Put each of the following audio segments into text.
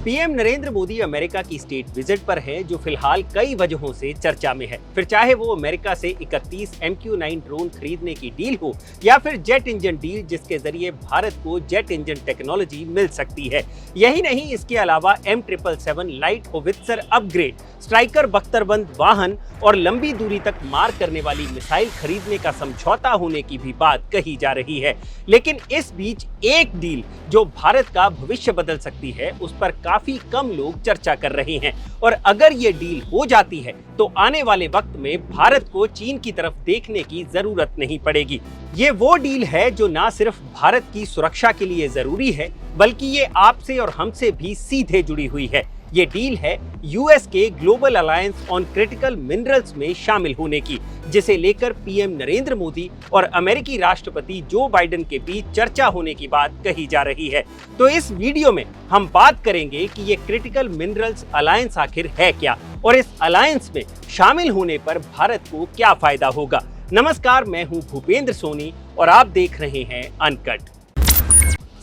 PM Narendra Modi America की state visit पर हैं, जो फिलहाल कई वजहों से चर्चा में है। फिर चाहे वो अमेरिका से 31 MQ-9 ड्रोन खरीदने की डील हो या फिर जेट इंजन डील, जिसके जरिए भारत को जेट इंजन टेक्नोलॉजी मिल सकती है। यही नहीं, इसके अलावा M777 light howitzer upgrade, Stryker बख्तरबंद वाहन और लंबी दूरी तक मार करने वाली मिसाइल खरीदने का समझौता होने की भी बात कही जा रही है। लेकिन इस बीच एक डील जो भारत का भविष्य बदल सकती है, उस पर काफी कम लोग चर्चा कर रहे हैं। और अगर ये डील हो जाती है तो आने वाले वक्त में भारत को चीन की तरफ देखने की जरूरत नहीं पड़ेगी। ये वो डील है जो ना सिर्फ भारत की सुरक्षा के लिए जरूरी है, बल्कि ये आपसे और हमसे भी सीधे जुड़ी हुई है। ये डील है यूएस के global alliance on critical minerals में शामिल होने की, जिसे लेकर पीएम नरेंद्र मोदी और अमेरिकी राष्ट्रपति जो बाइडेन के बीच चर्चा होने की बात कही जा रही है। तो इस वीडियो में हम बात करेंगे कि ये क्रिटिकल मिनरल्स अलायंस आखिर है क्या और इस अलायंस में शामिल होने पर भारत को क्या फायदा होगा। नमस्कार, मैं हूं भूपेंद्र सोनी और आप देख रहे हैं अनकट।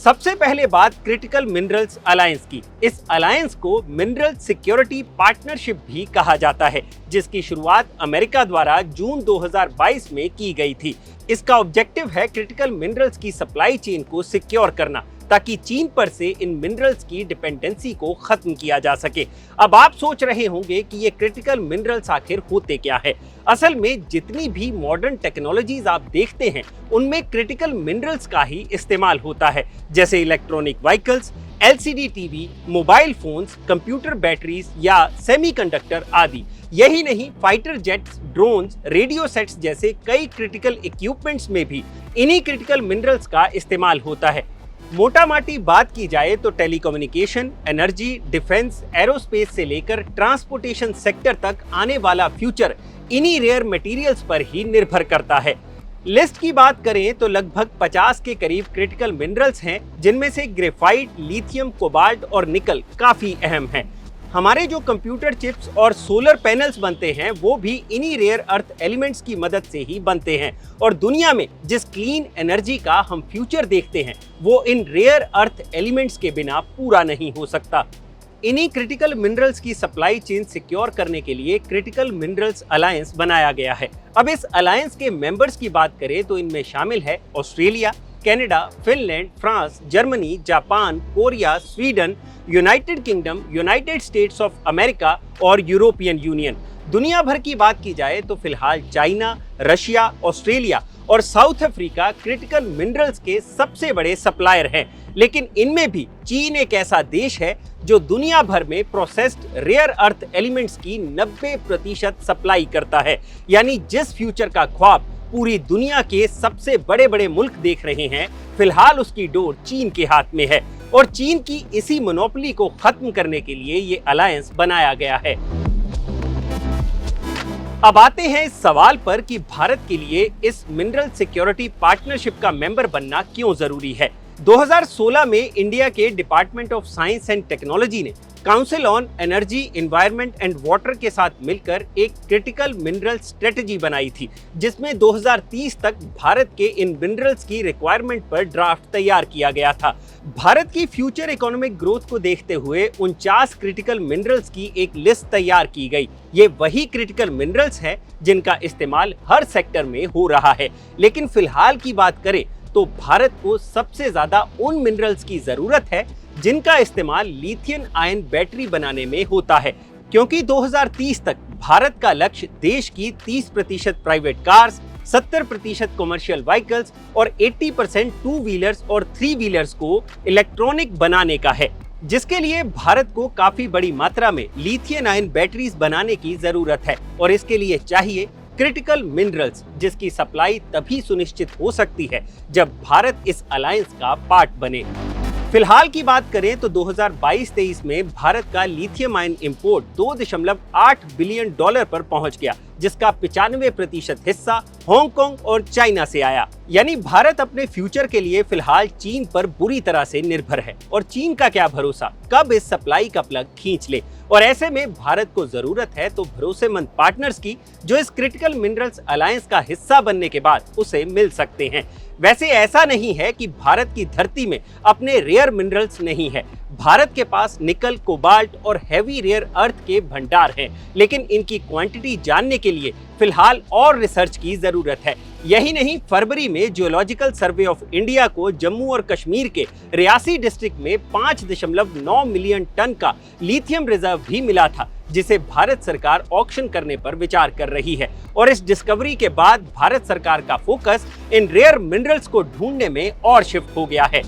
सबसे पहले बात क्रिटिकल मिनरल्स अलायंस की। इस अलायंस को मिनरल सिक्योरिटी पार्टनरशिप भी कहा जाता है, जिसकी शुरुआत अमेरिका द्वारा जून 2022 में की गई थी। इसका ऑब्जेक्टिव है क्रिटिकल मिनरल्स की सप्लाई चेन को सिक्योर करना, ताकि चीन पर से इन मिनरल्स की डिपेंडेंसी को खत्म किया जा सके। अब आप सोच रहे होंगे कि ये क्रिटिकल मिनरल्स आखिर होते क्या है। असल में जितनी भी मॉडर्न टेक्नोलॉजीज आप देखते हैं, उनमें क्रिटिकल मिनरल्स का ही इस्तेमाल होता है, जैसे electronic vehicles, LCD TV, mobile phones, computer batteries या सेमीकंडक्टर आदि। यही नहीं, fighter jets, drones, radio sets जैसे कई क्रिटिकल इक्विपमेंट्स में भी इन्हीं क्रिटिकल मिनरल्स का इस्तेमाल होता है। मोटा माटी बात की जाए तो टेलीकम्युनिकेशन, एनर्जी, डिफेंस, एरोस्पेस से लेकर ट्रांसपोर्टेशन सेक्टर तक आने वाला फ्यूचर इन्हीं रेयर मटेरियल्स पर ही निर्भर करता है। लिस्ट की बात करें तो लगभग 50 के करीब क्रिटिकल मिनरल्स हैं, जिनमें से ग्रेफाइट, लिथियम, कोबाल्ट और निकल काफी अहम हैं। हमारे जो कंप्यूटर चिप्स और सोलर पैनल्स बनते हैं, वो भी इन्हीं रेयर अर्थ एलिमेंट्स की मदद से ही बनते हैं। और दुनिया में जिस क्लीन एनर्जी का हम फ्यूचर देखते हैं, वो इन रेयर अर्थ एलिमेंट्स के बिना पूरा नहीं हो सकता। इन्हीं क्रिटिकल मिनरल्स की सप्लाई चेन सिक्योर करने के लिए क्रिटिकल मिनरल्स अलायंस बनाया गया है। अब इस अलायंस के मेंबर्स की बात करें तो इनमें शामिल है Australia, Canada, Finland, France, Germany, Japan, Korea, Sweden, United kingdom, United states of America और यूरोपियन यूनियन। दुनिया भर की बात की जाए तो फिलहाल चाइना, रशिया, ऑस्ट्रेलिया और साउथ अफ्रीका क्रिटिकल मिनरल्स के सबसे बड़े सप्लायर हैं। लेकिन इनमें भी चीन एक ऐसा देश है जो दुनिया भर में प्रोसेस्ड रेयर अर्थ एलिमेंट्स की 90% सप्लाई करता है। यानी जिस फ्यूचर का ख्वाब पूरी दुनिया के सबसे बड़े बड़े मुल्क देख रहे हैं, फिलहाल उसकी डोर चीन के हाथ में है। और चीन की इसी मोनोपोली को खत्म करने के लिए ये अलायंस बनाया गया है। अब आते हैं इस सवाल पर कि भारत के लिए इस मिनरल सिक्योरिटी पार्टनरशिप का मेंबर बनना क्यों जरूरी है। 2016 में इंडिया के department of science and technology ने council on energy, environment and water के साथ मिलकर एक क्रिटिकल मिनरल स्ट्रेटजी बनाई थी, जिसमें 2030 तक भारत के इन मिनरल्स की रिक्वायरमेंट पर ड्राफ्ट तैयार किया गया था। भारत की फ्यूचर इकोनॉमिक ग्रोथ को देखते हुए 49 क्रिटिकल मिनरल्स की एक लिस्ट तैयार की गई। ये वही क्रिटिकल मिनरल्स हैं जिनका इस्तेमाल हर सेक्टर में हो रहा है। लेकिन फिलहाल की बात करें तो भारत को सबसे ज्यादा उन मिनरल्स की जरूरत है जिनका इस्तेमाल लिथियम आयन बैटरी बनाने में होता है, क्योंकि 2030 तक भारत का लक्ष्य देश की 30% प्राइवेट कार्स, 70% कमर्शियल व्हीकल्स और 80% टू व्हीलर्स और थ्री व्हीलर्स को इलेक्ट्रॉनिक बनाने का है, जिसके लिए भारत को काफी बड़ी मात्रा में लिथियम आयन बैटरीज बनाने की जरूरत है। और इसके लिए चाहिए क्रिटिकल मिनरल्स, जिसकी सप्लाई तभी सुनिश्चित हो सकती है जब भारत इस अलायंस का पार्ट बने। फिलहाल की बात करें तो 2022-23 में भारत का लिथियम आयन इंपोर्ट $2.8 बिलियन पर पहुंच गया, जिसका 95% हिस्सा हांगकांग और चाइना से आया। यानी भारत अपने फ्यूचर के लिए फिलहाल चीन पर बुरी तरह से निर्भर है। और चीन का क्या भरोसा कब इस सप्लाई का प्लग खींच ले। और ऐसे में भारत को जरूरत है तो भरोसेमंद पार्टनर्स की, जो इस क्रिटिकल मिनरल्स अलायंस का हिस्सा बनने के बाद उसे मिल सकते हैं। वैसे ऐसा नहीं है कि भारत की धरती में अपने रेयर मिनरल्स नहीं है। भारत के पास निकल, कोबाल्ट और हैवी रेयर अर्थ के भंडार हैं, लेकिन इनकी क्वांटिटी जानने के लिए फिलहाल और रिसर्च की जरूरत है। यही नहीं, फरवरी में जियोलॉजिकल सर्वे ऑफ इंडिया को जम्मू और कश्मीर के रियासी डिस्ट्रिक्ट में 5.9 मिलियन टन का लिथियम रिजर्व भी मिला था, जिसे भारत सरकार ऑक्शन करने पर विचार कर रही है। और इस डिस्कवरी के बाद भारत सरकार का फोकस इन रेयर मिनरल्स को ढूंढने में और शिफ्ट हो गया है।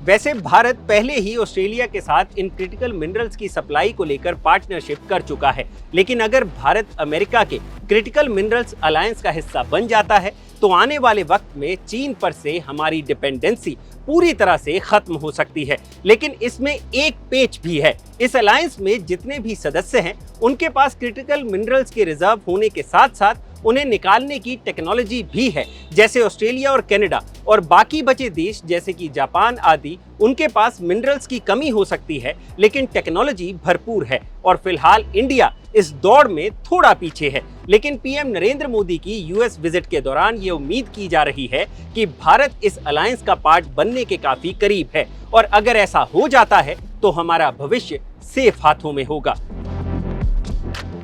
वैसे भारत पहले ही ऑस्ट्रेलिया के साथ इन क्रिटिकल मिनरल्स की सप्लाई को लेकर पार्टनरशिप कर चुका है, लेकिन अगर भारत अमेरिका के क्रिटिकल मिनरल्स अलायंस का हिस्सा बन जाता है तो आने वाले वक्त में चीन पर से हमारी डिपेंडेंसी पूरी तरह से खत्म हो सकती है। लेकिन इसमें एक पेच भी है। इस अलायंस में जितने भी सदस्य हैं उनके पास क्रिटिकल मिनरल्स के रिजर्व होने के साथ साथ उन्हें निकालने की टेक्नोलॉजी भी है। जैसे ऑस्ट्रेलिया और कनाडा और बाकी बचे देश जैसे कि जापान आदि, उनके पास मिनरल्स की कमी हो सकती है, लेकिन टेक्नोलॉजी भरपूर है। और फिलहाल इंडिया इस दौड़ में थोड़ा पीछे है। लेकिन पीएम नरेंद्र मोदी की यूएस विजिट के दौरान ये उम्मीद की जा रही है कि भारत इस अलायंस का पार्ट बनने के काफी करीब है, और अगर ऐसा हो जाता है तो हमारा भविष्य सेफ हाथों में होगा।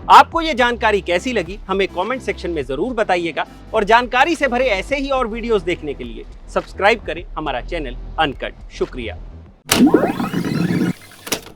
आपको ये जानकारी कैसी लगी हमें कमेंट सेक्शन में जरूर बताइएगा, और जानकारी से भरे ऐसे ही और वीडियोस देखने के लिए सब्सक्राइब करें हमारा चैनल अनकट। शुक्रिया।